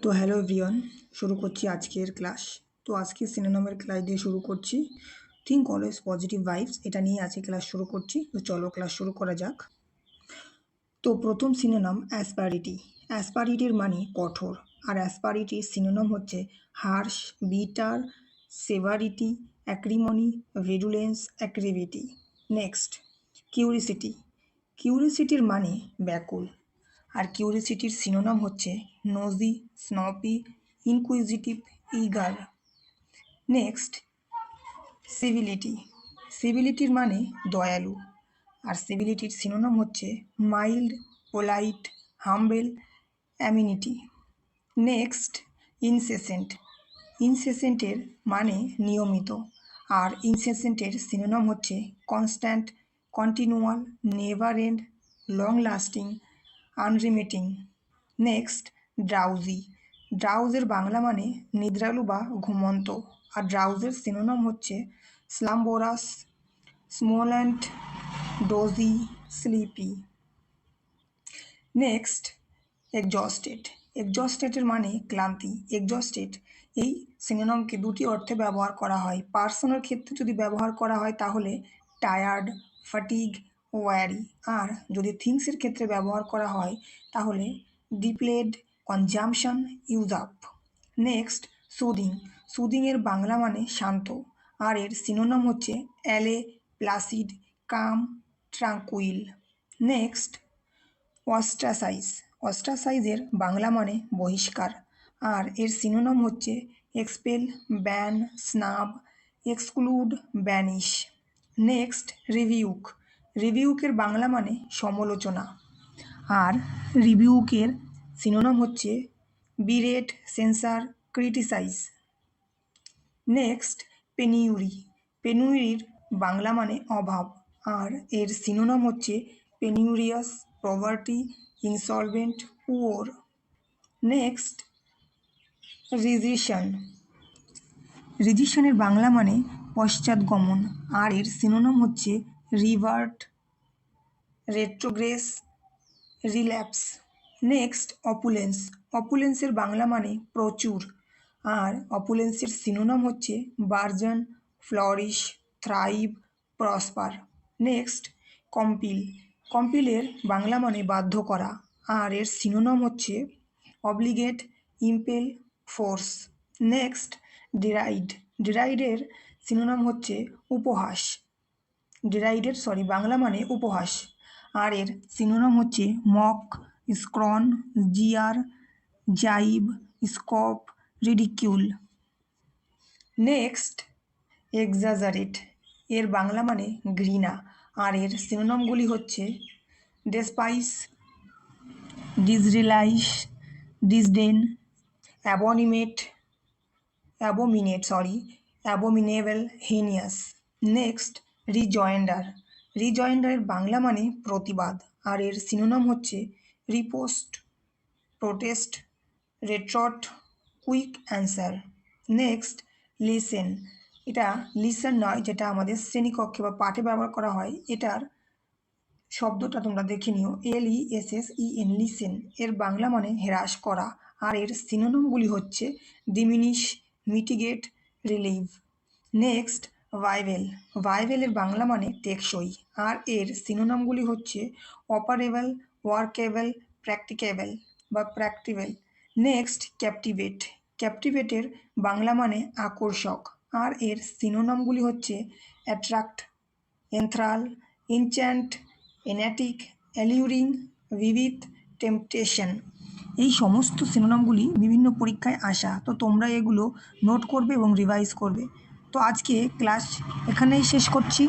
তো hello everyone, শুরু করছি আজকের ক্লাস। তো আজকে সিনোনিমের ক্লাস দিয়ে শুরু করছি। থিঙ্ক অলওয়েজ পজিটিভ ভাইবস, এটা নিয়ে আজকে ক্লাস শুরু করছি। তো চলো ক্লাস শুরু করা যাক। তো প্রথম সিনোনিম অ্যাসপারিটি। অ্যাসপারিটির মানে কঠোর, আর অ্যাসপারিটির সিনোনিম হচ্ছে harsh, bitter, severity, acrimony, virulence, acridity. Next, curiosity. কিউরিসিটির মানে ব্যাকুল, আর কিউরিসিটির সিনোনিম হচ্ছে nosy, snoopy, inquisitive, eager. Next, civility. সিভিলিটির মানে দয়ালু, আর সিভিলিটির সিনোনিম হচ্ছে mild, polite, humble, amenity. Next, incessant. ইনসেসেন্টের মানে নিয়মিত, আর ইনসেসেন্টের সিনোনিম হচ্ছে constant, continual, never end, long lasting, unremitting. Next, drowsy. ড্রাউজের বাংলা মানে নিদ্রালু বা ঘুমন্ত, আর ড্রাউজের সিনোনিম হচ্ছে slumberous, somnolent, dozy, sleepy. Next, exhausted. এক্সজস্টেডের মানে ক্লান্তি। এক্সজস্টেড এই সিনোনিমকে দুটি অর্থে ব্যবহার করা হয়। পার্সনের ক্ষেত্রে যদি ব্যবহার করা হয় তাহলে টায়ার্ড, ফাটিগ, ওয়ারি, আর যদি থিংসের ক্ষেত্রে ব্যবহার করা হয় তাহলে depleted, consumption, use up. Next, soothing. সুদিংয়ের বাংলা মানে শান্ত, আর এর সিনোনিম হচ্ছে allay, placid, calm, tranquil. Next, ostracise. অস্ট্রাসাইজের বাংলা মানে বহিষ্কার, আর এর সিনোনিম হচ্ছে expel, ban, snub, exclude, banish. Next, rebuke. রিভিউকের বাংলা মানে সমালোচনা, আর রিভিউকের সিনোনিম হচ্ছে berate, censure, criticise. Next, penury. পেনিউরির বাংলা মানে অভাব, আর এর সিনোনিম হচ্ছে penurious, poverty, insolvent, poor. Next, recession. রিজিশনের বাংলা মানে পশ্চাৎগমন, আর এর সিনোনিম হচ্ছে revert, retrogress, relapse. Next, opulence. অপুলেন্সের বাংলা মানে প্রচুর, আর অপুলেন্সের সিনোনিম হচ্ছে burgeon, flourish, thrive, prosper. Next, compel. কম্পিলের বাংলা মানে বাধ্য করা, আর এর সিনোনিম হচ্ছে obligate, impel, force. Next, deride. ডিরাইডের সিনোনিম হচ্ছে উপহাস। বাংলা মানে উপহাস, আর এর সিনোনিম হচ্ছে mock, scorn, jeer, jibe, scoff, ridicule. Next, exaggerate. এর বাংলা মানে ঘৃণা, আর এর সিনোনিমগুলি হচ্ছে despise, disrelish, disdain, abominable, heinous. Next, rejoinder. রিজয়েন্ডারের বাংলা মানে প্রতিবাদ, আর এর সিনোনিম হচ্ছে riposte, protest, retort, quick answer. Next, lessen. এটা লিসেন নয়, যেটা আমাদের শ্রেণীকক্ষে বা পাঠে ব্যবহার করা হয়। এটার শব্দটা তোমরা দেখে নিও, LESSEN, লিসেন। এর বাংলা মানে হ্রাস করা, আর এর সিনোনিমগুলি হচ্ছে diminish, mitigate, relieve. Next, viable. ভাইভেলের বাংলা মানে টেকসই, আর এর সিনোনিমগুলি হচ্ছে অপারেবল, ওয়ার্কেবল, প্র্যাকটিকেবল বা প্র্যাকটিবেল। Next, captivate. ক্যাপটিভেটের বাংলা মানে আকর্ষক, আর এর সিনোনিমগুলি হচ্ছে attract, enthral, enchant, entice, alluring, vivid, temptation. এই সমস্ত সিনোনিমগুলি বিভিন্ন পরীক্ষায় আসা, তো তোমরা এগুলো নোট করবে এবং রিভাইজ করবে। তো আজকে ক্লাস এখানেই শেষ করছি।